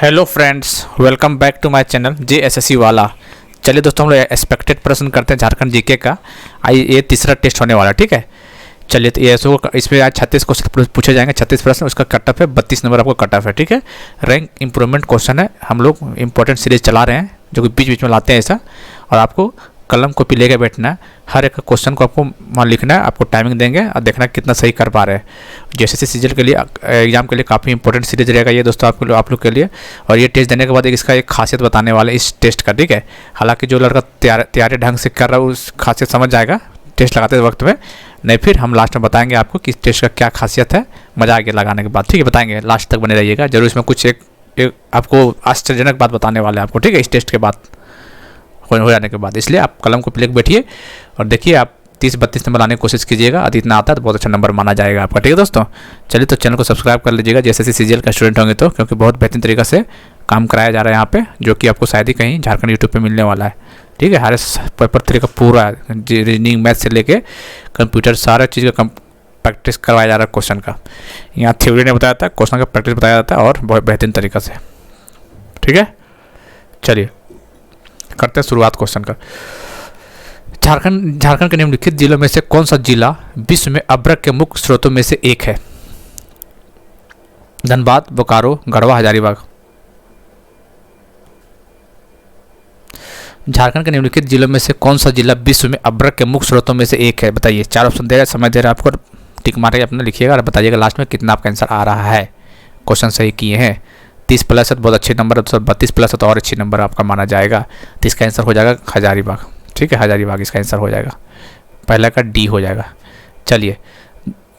Hello friends, welcome back to my channel JSSC वाला। चलिए दोस्तों, हम लोग एक्सपेक्टेड प्रश्न करते हैं झारखंड जीके का। ये तीसरा टेस्ट होने वाला है, ठीक है। चलिए तो ये इसमें आज 36 क्वेश्चन पूछे जाएंगे, 36 प्रश्न। उसका कट ऑफ है 32 नंबर आपको कट ऑफ है, ठीक है। रैंक इंप्रूवमेंट क्वेश्चन है। हम लोग इंपॉर्टेंट सीरीज चला रहे हैं जो कि बीच बीच में लाते हैं ऐसा, और आपको कलम कॉपी लेकर बैठना है। हर एक क्वेश्चन को आपको वहाँ लिखना है, आपको टाइमिंग देंगे और देखना कितना सही कर पा रहे हैं। JSSC सीजल के लिए एग्जाम के लिए काफ़ी इंपॉर्टेंट सीरीज रहेगा ये दोस्तों आप लोग के लिए। और ये टेस्ट देने के बाद इसका एक खासियत बताने वाले इस टेस्ट का, ठीक है। हालांकि जो लड़का तैयारी ढंग से कर रहा है उस खासियत समझ जाएगा टेस्ट लगाते वक्त में, नहीं फिर हम लास्ट में बताएंगे आपको कि टेस्ट का क्या खासियत है। मजा आ गया लगाने के बाद, ठीक है, बताएंगे। लास्ट तक बने रहिएगा जरूर। इसमें कुछ एक आपको आश्चर्यजनक बात बताने वाले हैं आपको, ठीक है, इस टेस्ट के बाद हो जाने के बाद। इसलिए आप कलम को लेकर बैठिए और देखिए, आप 30-32 नंबर लाने की कोशिश कीजिएगा। यदि इतना आता है तो बहुत अच्छा नंबर माना जाएगा आपका, ठीक है दोस्तों। चलिए तो चैनल को सब्सक्राइब कर लीजिएगा JSSC सीजीएल का स्टूडेंट होंगे तो, क्योंकि बहुत बेहतरीन तरीके से काम कराया जा रहा है यहाँ पे, जो कि आपको शायद ही कहीं झारखंड यूट्यूब पे मिलने वाला है, ठीक है। हर पेपर तरीका पूरा रीजनिंग मैथ से लेके कंप्यूटर सारा चीज़ का प्रैक्टिस करवाया जा रहा है क्वेश्चन का। यहाँ थ्योरी नहीं बताया जाता, क्वेश्चन का प्रैक्टिस बताया जाता है, और बहुत बेहतरीन तरीका से, ठीक है। चलिए करते हैं शुरुआत क्वेश्चन का। झारखंड के निम्नलिखित जिलों में से कौन सा जिला विश्व में अभ्रक के मुख्य स्रोतों में से एक है? धनबाद, बोकारो, गढ़वा, हजारीबाग। झारखंड के निम्नलिखित जिलों में से कौन सा जिला विश्व में अभ्रक के मुख्य स्रोतों में से एक है? बताइए। 4 ऑप्शन दे रहा है, समय दे रहा है आपको, टिक मारे अपने लिखिएगा और बताइएगा लास्ट में कितना आपका आंसर आ रहा है। क्वेश्चन सही किए हैं 30+ बहुत अच्छे नंबर है, 32+ तो और अच्छी नंबर आपका माना जाएगा। तो इसका आंसर हो जाएगा हजारीबाग, ठीक है। हजारीबाग इसका आंसर हो जाएगा, पहला का D हो जाएगा। चलिए,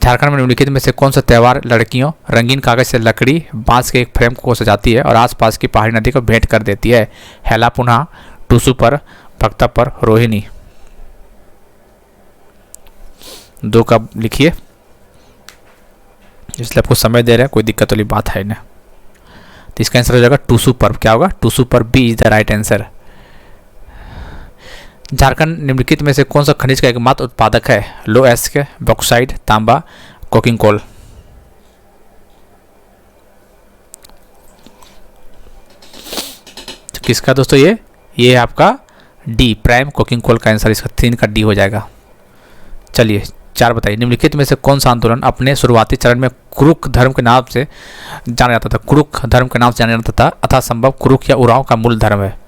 झारखंड में निम्नलिखित में से कौन सा त्यौहार लड़कियों रंगीन कागज से लकड़ी बांस के एक फ्रेम को सजाती है और आसपास की पहाड़ी नदी को भेंट कर देती है? हेला पुन्हा, टूसू पर, भक्ता पर, रोहिणी। 2 का लिखिए, इसलिए आपको समय दे रहे हैं, कोई दिक्कत वाली बात है ना। तो इसका आंसर हो जाएगा टूसू पर्व। क्या होगा? टूसू पर्व B is the right answer. Jharkhand निम्नलिखित में से कौन सा खनिज का एकमात्र उत्पादक है? लो एस्क, बॉक्साइट, तांबा, कोकिंग कोल। तो किसका दोस्तों ये है आपका D प्राइम कोकिंग कोल का आंसर। इसका 3 का D हो जाएगा। चलिए 4 बताइए। निम्नलिखित में से कौन सा आंदोलन अपने शुरुआती चरण में कुरुख धर्म के नाम से जाना जाता था? कुरुख धर्म के नाम से जाना जाता था अथा संभव कुरुख या उरांव का मूल धर्म है?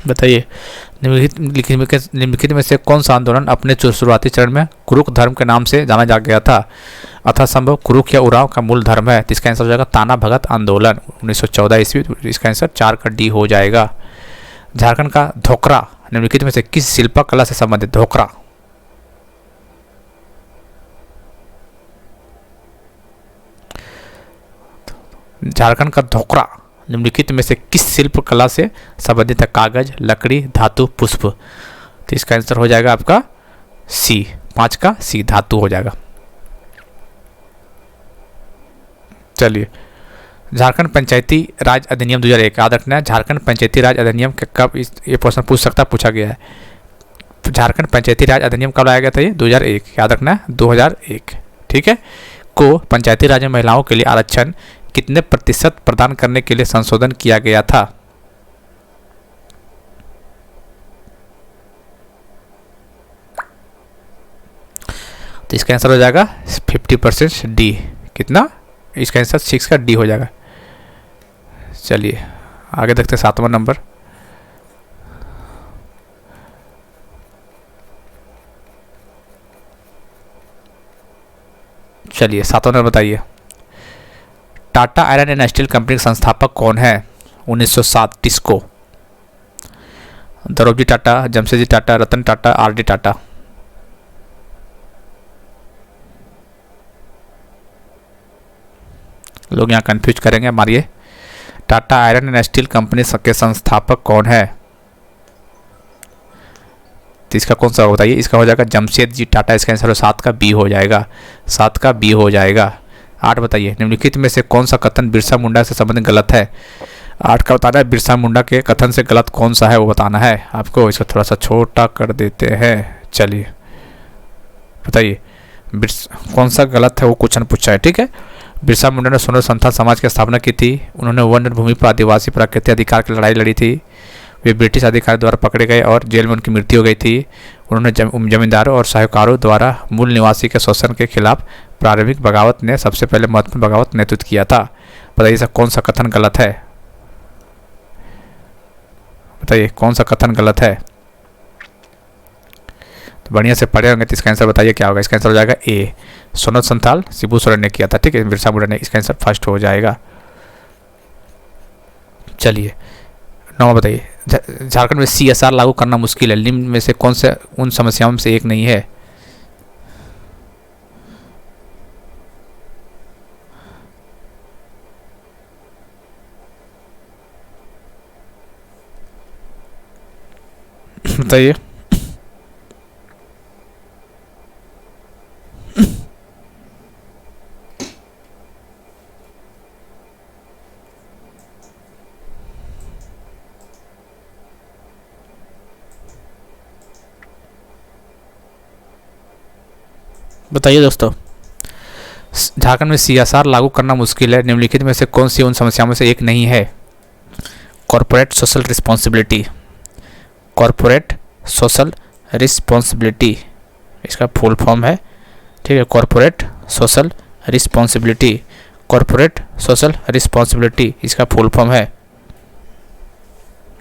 बताइए। निम्नलिखित में से कौन सा आंदोलन अपने शुरुआती चरण में कुरुख धर्म के नाम से जाना जा गया था? अथा संभव कुरुख या उरांव का मूल धर्म है। इसका आंसर हो जाएगा ताना भगत आंदोलन 1914 ईस्वी। इसका आंसर 4 का D हो जाएगा। झारखंड का धोकरा निम्नलिखित में से किस शिल्प कला से संबंधित? धोकरा। झारखंड का धोकरा निम्नलिखित में से किस शिल्प कला से संबंधित है? कागज, लकड़ी, धातु, पुष्प। तो इसका आंसर हो जाएगा आपका C, 5 का C धातु हो जाएगा। चलिए, झारखंड पंचायती राज अधिनियम 2001 याद रखना है। झारखंड पंचायती राज अधिनियम के कब ये प्रश्न पूछा गया है। झारखंड पंचायती राज अधिनियम कब लाया गया था? ये 2001 याद रखना है, 2001, ठीक है। को पंचायती राज में महिलाओं के लिए आरक्षण कितने प्रतिशत प्रदान करने के लिए संशोधन किया गया था? तो इसका आंसर हो जाएगा 50% D। कितना? इसका आंसर 6 का D हो जाएगा। चलिए आगे देखते हैं 7वां नंबर। चलिए 7वां नंबर बताइए। Tata iron and steel company के संस्थापक कौन है? 1907 टिस्को। दरोजी टाटा, जमशेदजी टाटा, रतन टाटा, RD टाटा। लोग यहाँ कंफ्यूज करेंगे, मारिए। Tata iron and steel company के संस्थापक कौन है? तो इसका कौन सा बताइए। इसका हो जाएगा जमशेदजी टाटा। इसका आंसर 7 का B हो जाएगा, 7 का B हो जाएगा। 8 बताइए। निम्नलिखित में से कौन सा कथन बिरसा मुंडा से संबंधित गलत है? 8 का बताना है बिरसा मुंडा के कथन से गलत कौन सा है वो बताना है आपको। इसको थोड़ा सा छोटा कर देते हैं। चलिए बताइए कौन सा गलत है वो क्वेश्चन पूछा है, ठीक है। बिरसा मुंडा ने सोनर संथाल समाज की स्थापना की थी। उन्होंने वन भूमि पर आदिवासी प्राकृतिक अधिकार की लड़ाई लड़ी थी। वे ब्रिटिश अधिकारी द्वारा पकड़े गए और जेल में उनकी मृत्यु हो गई थी। उन्होंने जमींदारों और साहूकारों द्वारा मूल निवासी के शोषण के खिलाफ प्रारंभिक बगावत ने सबसे पहले महत्वपूर्ण बगावत नेतृत्व किया था। बताइए इसका कौन सा कथन गलत है, बताइए कौन सा कथन गलत है। तो बढ़िया से पढ़े होंगे तो इसका आंसर बताइए क्या होगा। इसका आंसर हो जाएगा ए, सोनत संथाल शिबू सोरेन ने किया था, ठीक है। बिरसा मुंडा ने, इसका आंसर फर्स्ट हो जाएगा। चलिए 9 बताइए झारखंड में CSR लागू करना मुश्किल है, निम्न में से कौन से उन समस्याओं में से एक नहीं है। बताइए बताइए दोस्तों, झारखंड में CSR लागू करना मुश्किल है, निम्नलिखित में से कौन सी उन समस्याओं में से एक नहीं है। Corporate social responsibility, corporate social responsibility इसका फुल फॉर्म है, ठीक है। Corporate social responsibility, corporate social responsibility इसका फुल फॉर्म है।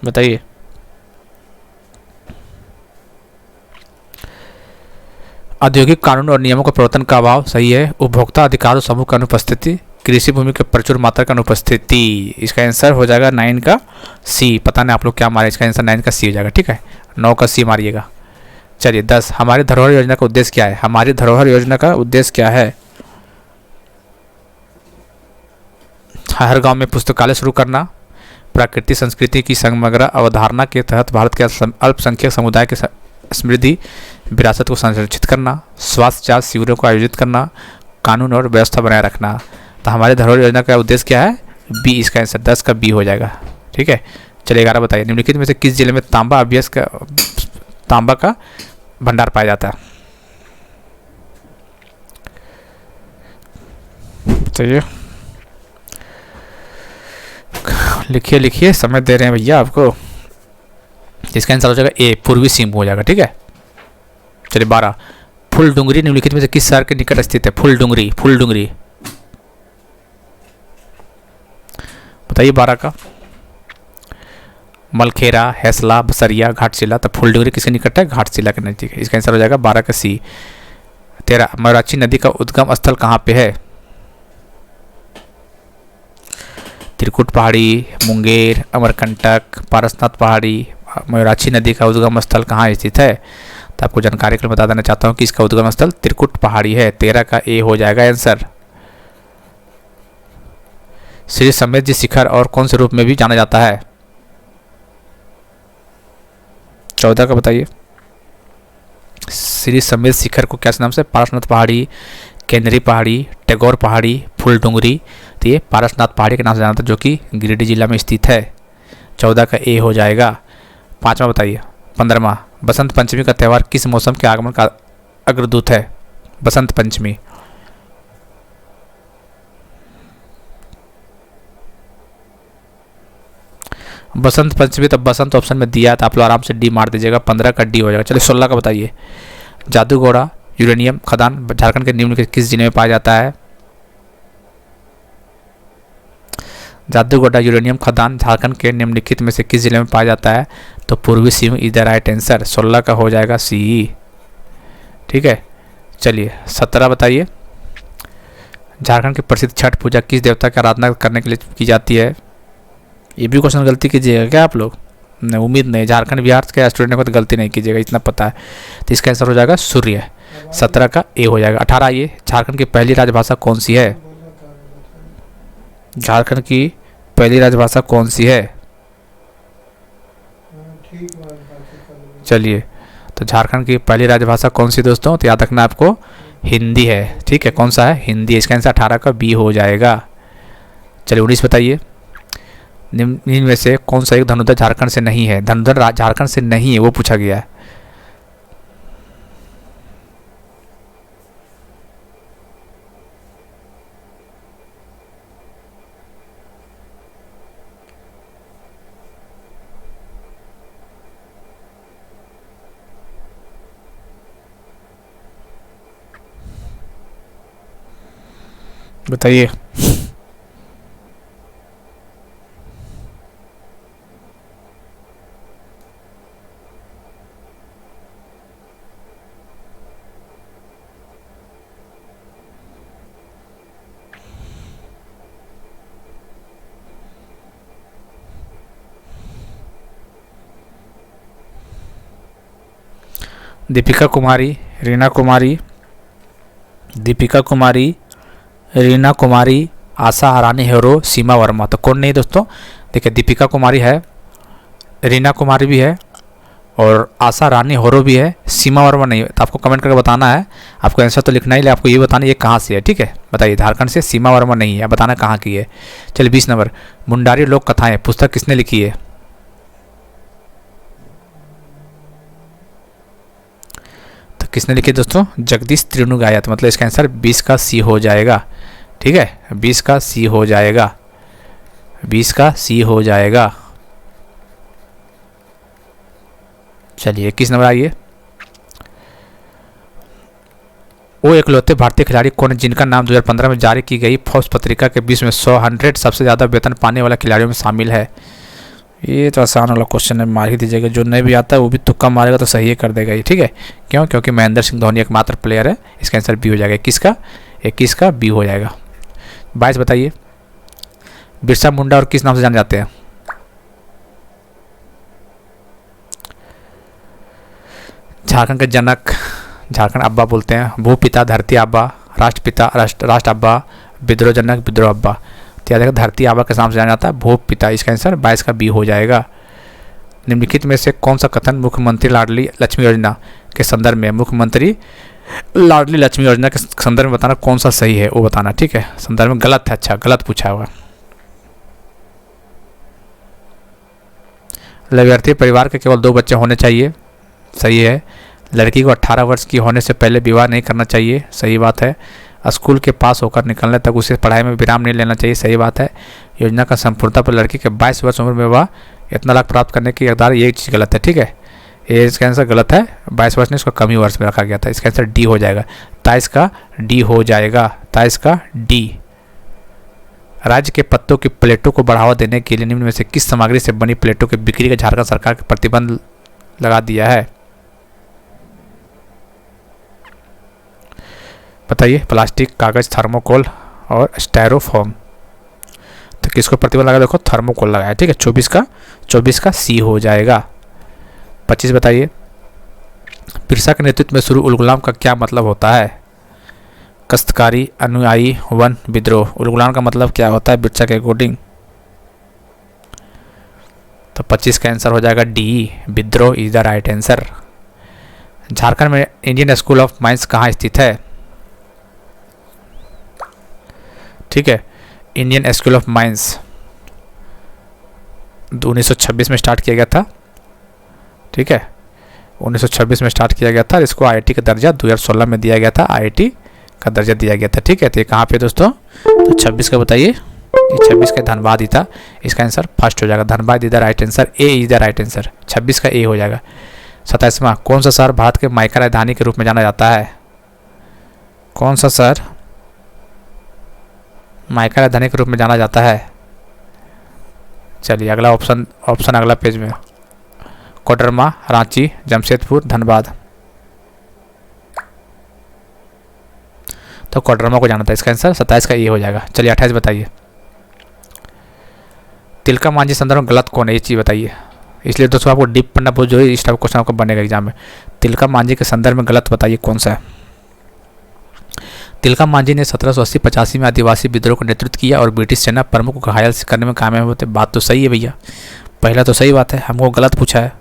बताइए औद्योगिक कानून और नियमों के प्रवर्तन का अभाव, सही है। उपभोक्ता अधिकारों समूह की अनुपस्थिति, कृषि भूमि के प्रचुर मात्रा की अनुपस्थिति, इसका आंसर हो जाएगा 9 का सी। पता नहीं आप लोग क्या मारे, इसका आंसर 9 का सी हो जाएगा, ठीक है। 9 का सी मारिएगा। चलिए 10, हमारी धरोहर योजना का उद्देश्य क्या है। हमारी धरोहर योजना का उद्देश्य क्या है। हर गांव में पुस्तकालय शुरू करना, प्राकृतिक संस्कृति की समग्र अवधारणा के तहत भारत के अल्पसंख्यक समुदाय के समृद्धि विरासत को संरक्षित करना, स्वास्थ्य जांच शिविरों को आयोजित करना, कानून और व्यवस्था बनाए रखना। तो हमारे धरोहर योजना का उद्देश्य क्या है, बी, इसका आंसर 10 का बी हो जाएगा, ठीक है। चलिए 11 बताइए निम्नलिखित में से किस जिले में तांबा का भंडार पाया जाता है। बताइए लिखिए लिखिए, समय दे रहे हैं भैया आपको। इसका आंसर हो जाएगा ए, पूर्वी सिंहभूम हो जाएगा, ठीक है। चलिए 12, फुलडुंगरी निम्नलिखित में से किस शहर के निकट स्थित है। फुलडुंगरी, फुलडुंगरी बताइए 12 का। मलखेरा, हैसला, बसरिया, घाटशिला। तो फुलडुंगरी किसके निकट है, घाटशिला के नजदीक है। इसका आंसर हो जाएगा 12 का सी। 13, मयूराक्षी नदी का उद्गम स्थल कहाँ पे है। त्रिकुट पहाड़ी, मुंगेर, अमरकंटक, पारसनाथ पहाड़ी। मयूराक्षी नदी का उद्गम स्थल कहाँ स्थित है। तो आपको जानकारी के लिए बता देना चाहता हूँ कि इसका उद्गम स्थल त्रिकुट पहाड़ी है। 13 का ए हो जाएगा आंसर। श्री समेत जी शिखर और कौन से रूप में भी जाना जाता है। 14 का बताइए। श्री समेत शिखर को क्या नाम से, पारसनाथ पहाड़ी, केंद्री पहाड़ी, टैगोर पहाड़ी, फुलडुंगरी। तो ये पारसनाथ पहाड़ी के नाम से जाना था, जो कि गिरिडीह जिला में स्थित है। 14 का ए हो जाएगा। 5वां बताइए। 15वां, बसंत पंचमी का त्यौहार किस मौसम के आगमन का अग्रदूत है। बसंत पंचमी, बसंत पंचमी, तब बसंत ऑप्शन में दिया था, आप लोग आराम से डी मार दीजिएगा। 15 का डी हो जाएगा। चलिए 16 का बताइए। जादूगोड़ा यूरेनियम खदान झारखंड के निम्नलिखित किस जिले में पाया जाता है। जादूगोड़ा यूरेनियम खदान झारखंड के निम्नलिखित में से किस जिले में पाया जाता है। तो पूर्वी Singhbhum is the right answer. 16 का हो जाएगा सी, ठीक है। चलिए 17 बताइए। झारखंड की प्रसिद्ध छठ पूजा किस देवता की आराधना करने के लिए की जाती है। ये भी क्वेश्चन गलती कीजिएगा क्या आप लोग, नहीं उम्मीद नहीं, झारखंड बिहार के स्टूडेंट को तो गलती नहीं कीजिएगा, इतना पता है। तो इसका आंसर हो जाएगा सूर्य। 17 का ए हो जाएगा। 18 आइए। झारखंड की पहली राजभाषा कौन सी है। झारखंड की पहली राजभाषा कौन सी है। चलिए तो झारखंड की पहली राजभाषा कौन सी दोस्तों, तो याद रखना आपको हिंदी है, ठीक है। कौन सा है, हिंदी। इसका आंसर 18 का बी हो जाएगा। चलिए 19 बताइए। निम्न में से कौन सा एक धनुधर झारखंड से नहीं है? धनुधर झारखंड से नहीं है, वो पूछा गया है। बताइए। दीपिका कुमारी, रीना कुमारी, दीपिका कुमारी, रीना कुमारी, आशा हरानी हेरो, सीमा वर्मा। तो कौन नहीं दोस्तों? देखिए दीपिका कुमारी है, रीना कुमारी भी है और आशा रानी होरो भी है, सीमा वर्मा नहीं है। तो आपको कमेंट करके बताना है, आपको आंसर तो लिखना ही है, आपको ये बताना ये कहाँ से है, ठीक है? बताइए, झारखंड से सीमा वर्मा नहीं है, बताना कहाँ की है। चलिए 20 नंबर, मुंडारी लोक कथाएं पुस्तक किसने लिखी है? तो किसने लिखी दोस्तों? जगदीश त्रिनुगायत। मतलब इसका आंसर 20 का सी हो जाएगा, ठीक है? 20 का सी हो जाएगा, 20 का सी हो जाएगा। चलिए 21 नंबर आइए। वो एकलौते भारतीय खिलाड़ी कौन है जिनका नाम 2015 में जारी की गई फोर्ब्स पत्रिका के 20 में 100 सबसे ज़्यादा वेतन पाने वाले खिलाड़ियों में शामिल है? ये तो आसान वाला क्वेश्चन है, मार ही दीजिएगा। जो नहीं भी आता है वो भी तुक्का मारेगा तो सही कर देगा ये, ठीक है? क्यों? क्योंकि महेंद्र सिंह धोनी एकमात्र प्लेयर है। इसका आंसर बी हो जाएगा। 21 का बी हो जाएगा। 22 बताइए। बिरसा मुंडा और किस नाम से जाने जाते हैं? झारखंड के जनक, झारखंड अब्बा बोलते हैं, भूपिता धरती अब्बा, राष्ट्रपिता राष्ट्र अब्बा, विद्रोह जनक विद्रोह अब्बा। तो याद रखिए धरती आबा के नाम से जाना जाता है भूपिता। इसका आंसर 22 का बी हो जाएगा। निम्नलिखित में से कौन सा कथन मुख्यमंत्री लाडली लक्ष्मी योजना के संदर्भ में, मुख्यमंत्री लाडली लक्ष्मी योजना के संदर्भ में बताना कौन सा सही है, वो बताना, ठीक है? संदर्भ में गलत है। अच्छा, गलत पूछा हुआ। लव्यर्थी परिवार के केवल 2 बच्चे होने चाहिए, सही है। लड़की को 18 वर्ष की होने से पहले विवाह नहीं करना चाहिए, सही बात है। स्कूल के पास होकर निकलने तक उसे पढ़ाई में विराम नहीं लेना चाहिए, सही बात है। योजना का संपूर्णता पर लड़की के 22 वर्ष उम्र में वह इतना लाभ प्राप्त करने की हकदार, ये चीज़ गलत है, ठीक है? ये इसका आंसर गलत है। 22 वर्ष नहीं, इसको कम ही वर्ष में रखा गया था। इसका आंसर डी हो जाएगा। 23 का डी हो जाएगा। 23 का डी। राज्य के पत्तों की प्लेटों को बढ़ावा देने के लिए निम्न में से किस सामग्री से बनी प्लेटों की बिक्री का झारखंड सरकार के प्रतिबंध लगा दिया है? बताइए। प्लास्टिक, कागज, थर्मोकोल और स्टायरोफोम। तो किसको प्रतिबंध लगा? देखो थर्मोकोल लगाया, ठीक है? 24 का सी हो जाएगा। 25 बताइए। बिरसा के नेतृत्व में शुरू उल गुलाम का क्या मतलब होता है? कश्तकारी, अनुयायी, वन, विद्रोह। उल गुलाम का मतलब क्या होता है बिरसा के अकॉर्डिंग? तो 25 का आंसर हो जाएगा डी, विद्रोह is the right answer. Jharkhand में इंडियन स्कूल ऑफ माइंस कहाँ स्थित है? ठीक है, इंडियन स्कूल ऑफ माइंस 1926 में स्टार्ट किया गया था, ठीक है? 1926 में स्टार्ट किया गया था। इसको आईआईटी का दर्जा 2016 में दिया गया था, आईआईटी का दर्जा दिया गया था, ठीक है? तो ये कहाँ पे दोस्तों? तो 26 का बताइए। ये 26 का धनबाद ही था। इसका आंसर फर्स्ट हो जाएगा। Dhanbad is the right answer, A is the right answer. 26 का ए हो जाएगा। 27वां, कौन सा शहर भारत के माइका राजधानी के रूप में जाना जाता है? कौन सा शहर माइका राजधानी के रूप में जाना जाता है? चलिए अगला ऑप्शन अगला पेज में। कोडरमा, रांची, जमशेदपुर, धनबाद। तो कोडरमा को जाना था। इसका आंसर 27 का ये हो जाएगा। चलिए 28 बताइए। तिलका मांझी संदर्भ में गलत कौन है, ये चीज़ बताइए। इसलिए दोस्तों आपको डीप पढ़ना बहुत जरूरी, इस टाइप क्वेश्चन आपको बनेगा एग्जाम में। तिलका मांझी के संदर्भ में गलत बताइए कौन सा है। तिलका मांझी ने 1780-85 में आदिवासी विद्रोह का नेतृत्व किया और ब्रिटिश सेना प्रमुख को घायल करने में कामयाब होते। बात तो सही है भैया, पहला तो सही बात है, हमको गलत पूछा है।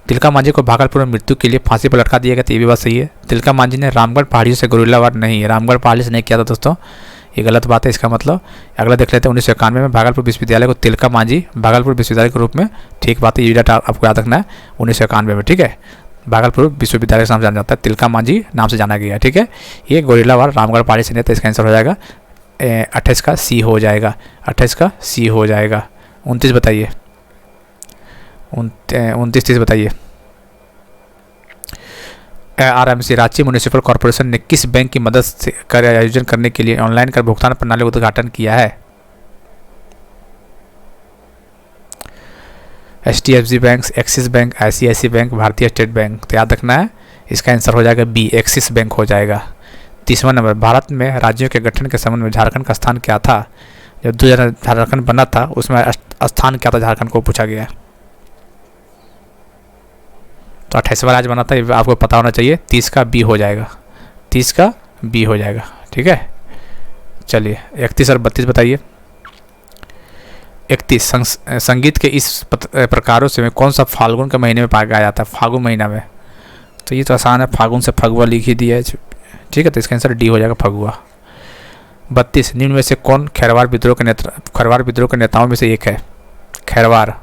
तिलका मांझी को भागलपुर में मृत्यु के लिए फांसी पर लटका दिया गया था, ये भी बात सही है। तिलका मांझी ने रामगढ़ पहाड़ियों से गुरिल्ला वार नहीं, रामगढ़ पहाड़ी से नहीं किया था दोस्तों, ये गलत बात है। इसका मतलब अगला देख लेते हैं। 1991 में भागलपुर विश्वविद्यालय को तिलका मांझी भागलपुर विश्वविद्यालय के रूप में, ठीक बात है, ये डाटा आपको याद रखना है। 1991 में, ठीक है, भागलपुर विश्वविद्यालय के नाम से जाना जाता है, तिलका मांझी नाम से जाना गया, ठीक है। ये गोरिल्लावाड़ रामगढ़ पहाड़ी से नहीं, तो इसका आंसर हो जाएगा 28 का सी हो जाएगा, 28 का सी हो जाएगा। 29 बताइए, 29 30 बताइए। आरएमसी रांची म्यूनिसिपल कॉर्पोरेशन ने किस बैंक की मदद से कर आयोजन करने के लिए ऑनलाइन कर भुगतान प्रणाली का उद्घाटन किया है? HDFC bank, axis bank, ICICI bank, भारतीय स्टेट बैंक। तो याद रखना है, इसका आंसर हो जाएगा बी, एक्सिस बैंक हो जाएगा। 30वां नंबर, भारत में राज्यों के गठन के संबंध में झारखंड का स्थान क्या था? जब 2000 झारखंड बना था उसमें स्थान क्या था झारखंड को पूछा गया। तो 28वां राज्य बना था, ये आपको पता होना चाहिए। 30 का बी हो जाएगा, 30 का बी हो जाएगा, ठीक है। चलिए 31 और 32 बताइए। 31 संगीत के इस प्रकारों से में कौन सा फाल्गुन के महीने में गाया जाता है? फागुन महीना में। तो ये तो आसान है, फागुन से फगुआ लिख ही दिया है, ठीक है। तो इसका आंसर डी हो जाएगा, फगुआ। 32 निम्न में से कौन खैरवार विद्रोह के नेताओं में से एक है? खैरवार,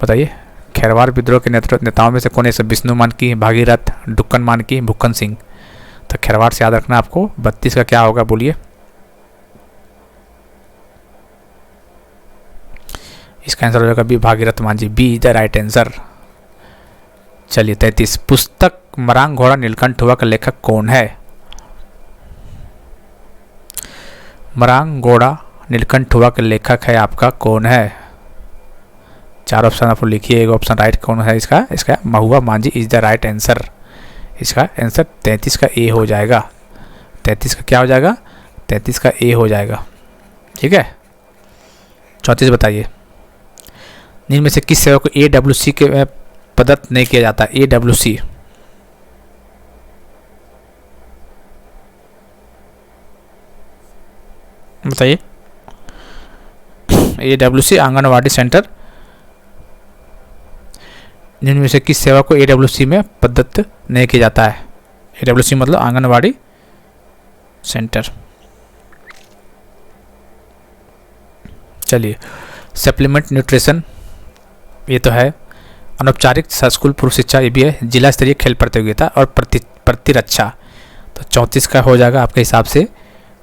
बताइए। खैरवार विद्रोह के नेताओं में से कौन है? विष्णु मानकी, भागीरथ, डुक्कन मानकी, भुक्कन सिंह। तो खैरवार से याद रखना आपको। 32 का क्या होगा बोलिए? इसका आंसर हो जाएगा B, Bhagirath Manjhi, B is the right answer. चलिए 33 पुस्तक मरांग घोड़ा नीलकंठ हुआ का लेखक कौन है? मरांग घोड़ा नीलकंठ हुआ का लेखक है आपका कौन है? 4 ऑप्शन आपको लिखिए, एक ऑप्शन राइट कौन है इसका? इसका Mahua Manjhi is the right answer. इसका आंसर 33 का ए हो जाएगा। 33 का क्या हो जाएगा? 33 का ए हो जाएगा, ठीक है। 34 बताइए। इनमें से किस सेवा को AWC के प्रदत्त नहीं किया जाता? AWC, बताइए। AWC आंगनवाड़ी सेंटर, जिनमें से किस सेवा को AWC में प्रदत्त नहीं किया जाता है? AWC मतलब आंगनवाड़ी सेंटर। चलिए सप्लीमेंट न्यूट्रिशन, ये तो है। अनौपचारिक स्कूल पूर्व शिक्षा, ये भी है। जिला स्तरीय खेल प्रतियोगिता और प्रतिरक्षा। तो 34 का हो जाएगा आपके हिसाब से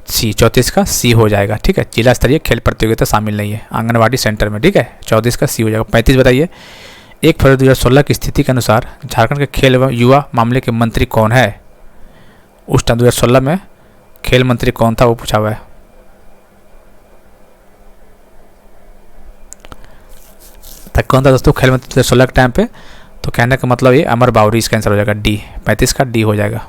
सी, 34 का सी हो जाएगा, ठीक है। जिला स्तरीय खेल प्रतियोगिता शामिल नहीं है आंगनवाड़ी सेंटर में, ठीक है। 34 का सी हो जाएगा। 35 बताइए। 1 फरवरी 2016 की स्थिति के अनुसार झारखंड के खेल एवं युवा मामले के मंत्री कौन है? उस टाइम 2016 में खेल मंत्री कौन था वो पूछा हुआ है। कौन था दोस्तों खेल मंत्री 2016 के टाइम पे? तो कहने का मतलब ये अमर बावरी, इसका आंसर हो जाएगा डी। 35 का डी हो जाएगा।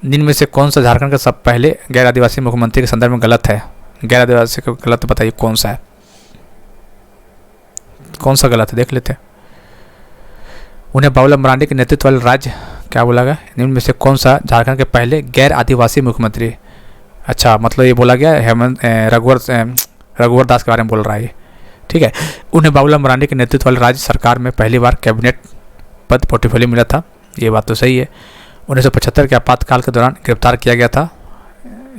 निम्न में से कौन सा झारखंड का सब पहले गैर आदिवासी मुख्यमंत्री के संदर्भ में गलत है? गैर आदिवासी का गलत बताइए कौन सा है, कौन सा गलत है, देख लेते हैं। उन्हें बाबूलाल मरांडी के नेतृत्व वाले राज्य क्या बोला गया? निम्न में से कौन सा झारखंड के पहले गैर आदिवासी मुख्यमंत्री? अच्छा, मतलब ये बोला गया हेमंत रघुवर दास के बारे में बोल रहा है ये, ठीक है। उन्हें बाबूलाल मरांडी के नेतृत्व वाले राज्य सरकार में पहली बार कैबिनेट पद पोर्टफोलियो मिला था, ये बात तो सही है। 1975 के आपातकाल के दौरान गिरफ्तार किया गया था,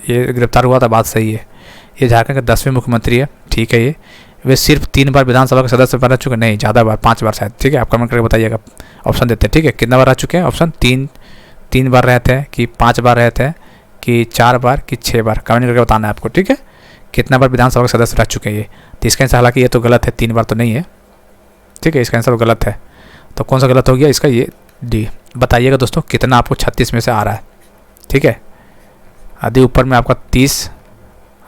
ये गिरफ्तार हुआ था, बात सही है। ये झारखंड के 10वें मुख्यमंत्री है, ठीक है। ये वे सिर्फ 3 बार विधानसभा के सदस्य बन चुके, नहीं ज़्यादा बार, 5 बार शायद, ठीक है। आप कमेंट करके बताइएगा, ऑप्शन देते हैं, ठीक है। कितना बार रह चुके हैं? ऑप्शन 3 बार रहते हैं कि 5 बार रहते हैं कि 4 बार कि 6 बार, कमेंट करके बताना है आपको, ठीक है। कितना बार विधानसभा के सदस्य रह चुके हैं ये? तो इसका आंसर, हालांकि ये तो गलत है, 3 बार तो नहीं है, ठीक है। इसका आंसर गलत है, तो कौन सा गलत हो गया इसका? ये डी। बताइएगा दोस्तों कितना आपको 36 में से आ रहा है, ठीक है। आधे ऊपर में आपका 30,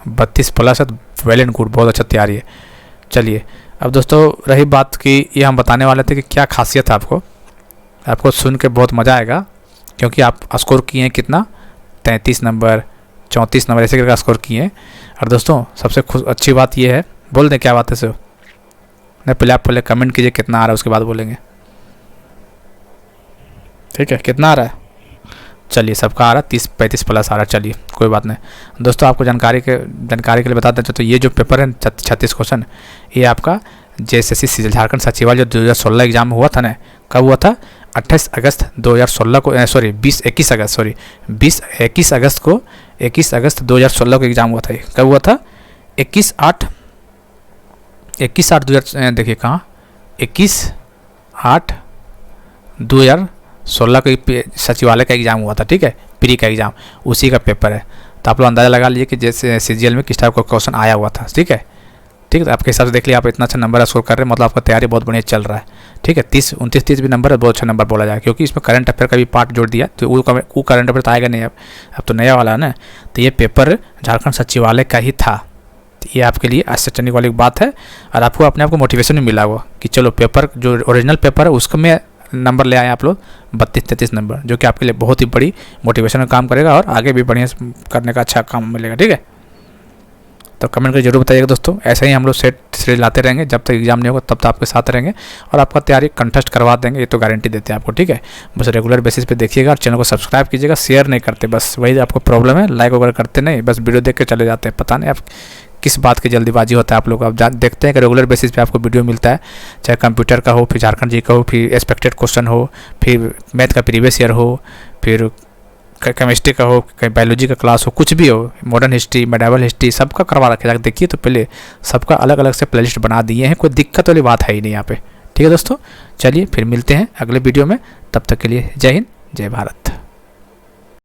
32 प्लस है, वेल एंड गुड, बहुत अच्छा तैयारी है। चलिए अब दोस्तों रही बात कि ये हम बताने वाले थे कि क्या खासियत है आपको सुन के बहुत मज़ा आएगा, क्योंकि आप स्कोर किए हैं कितना? 33 नंबर, 34 नंबर, ऐसे करके स्कोर किए हैं। और दोस्तों सबसे अच्छी बात ये है, बोल दें क्या बात है सर? नहीं, पहले आप कमेंट कीजिए कितना आ रहा है, उसके बाद बोलेंगे, ठीक है। कितना आ रहा है? चलिए सबका आ रहा है 30-35 प्लस आ रहा है। चलिए कोई बात नहीं दोस्तों, आपको जानकारी के लिए बता दें तो ये जो पेपर है 36 क्वेश्चन, ये आपका JSSC झारखंड सचिवालय जो 2016 एग्जाम हुआ था ना, कब हुआ था? 28 अगस्त 2016 को सॉरी 21 अगस्त 2016 को एग्ज़ाम हुआ था। कब हुआ था? 21/8 2000 देखिए कहाँ 21/8/2016 को सचिवालय का एग्ज़ाम हुआ था, ठीक है, प्री का एग्ज़ाम, उसी का पेपर है। तो आप लोग अंदाज़ा लगा लीजिए कि जैसे सीजीएल में किस टाइप का क्वेश्चन आया हुआ था, ठीक है। ठीक है, तो आपके हिसाब से देख लिया, आप इतना अच्छा नंबर स्कोर कर रहे हैं, मतलब आपका तैयारी बहुत बढ़िया चल रहा है, ठीक है। 29-30 भी नंबर है, बहुत अच्छा नंबर बोला जाए, क्योंकि इसमें करंट अफेयर का भी पार्ट जोड़ दिया, तो वो करंट अफेयर तो आएगा नहीं, अब तो नया वाला है ना। तो ये पेपर झारखंड सचिवालय का ही था। ये आपके लिए आश्चर्य वाली बात है, और आपको अपने आप को मोटिवेशन भी मिला हुआ कि चलो पेपर जो ओरिजिनल पेपर है उसका में नंबर ले आए आप लोग 32-33 नंबर, जो कि आपके लिए बहुत ही बड़ी मोटिवेशन का काम करेगा और आगे भी बढ़िया करने का अच्छा काम मिलेगा, ठीक है। तो कमेंट करके जरूर बताइएगा दोस्तों, ऐसे ही हम लोग सेट सीरीज लाते रहेंगे, जब तक एग्जाम नहीं होगा तब तक आपके साथ रहेंगे और आपका तैयारी कंटेस्ट करवा देंगे, ये तो गारंटी देते हैं आपको, ठीक है। बस रेगुलर बेसिस पे देखिएगा और चैनल को सब्सक्राइब कीजिएगा, शेयर नहीं करते, बस वही आपको प्रॉब्लम है, लाइक वगैरह करते नहीं, बस वीडियो देख के चले जाते हैं, पता नहीं आप किस बात की जल्दीबाजी होता है आप लोग। आप देखते हैं कि रेगुलर बेसिस पे आपको वीडियो मिलता है, चाहे कंप्यूटर का हो, फिर झारखंड जी का हो, फिर एक्सपेक्टेड क्वेश्चन हो, फिर मैथ का प्रीवियस ईयर हो, फिर केमिस्ट्री का हो, कहीं बायोलॉजी का क्लास हो, कुछ भी हो, मॉडर्न हिस्ट्री, मेडिवल हिस्ट्री, सबका करवा रखे जाकर देखिए। तो पहले सबका अलग अलग से प्लेलिस्ट बना दिए हैं, कोई दिक्कत वाली बात है ही नहीं यहाँ पे, ठीक है दोस्तों। चलिए फिर मिलते हैं अगले वीडियो में, तब तक के लिए जय हिंद, जय भारत।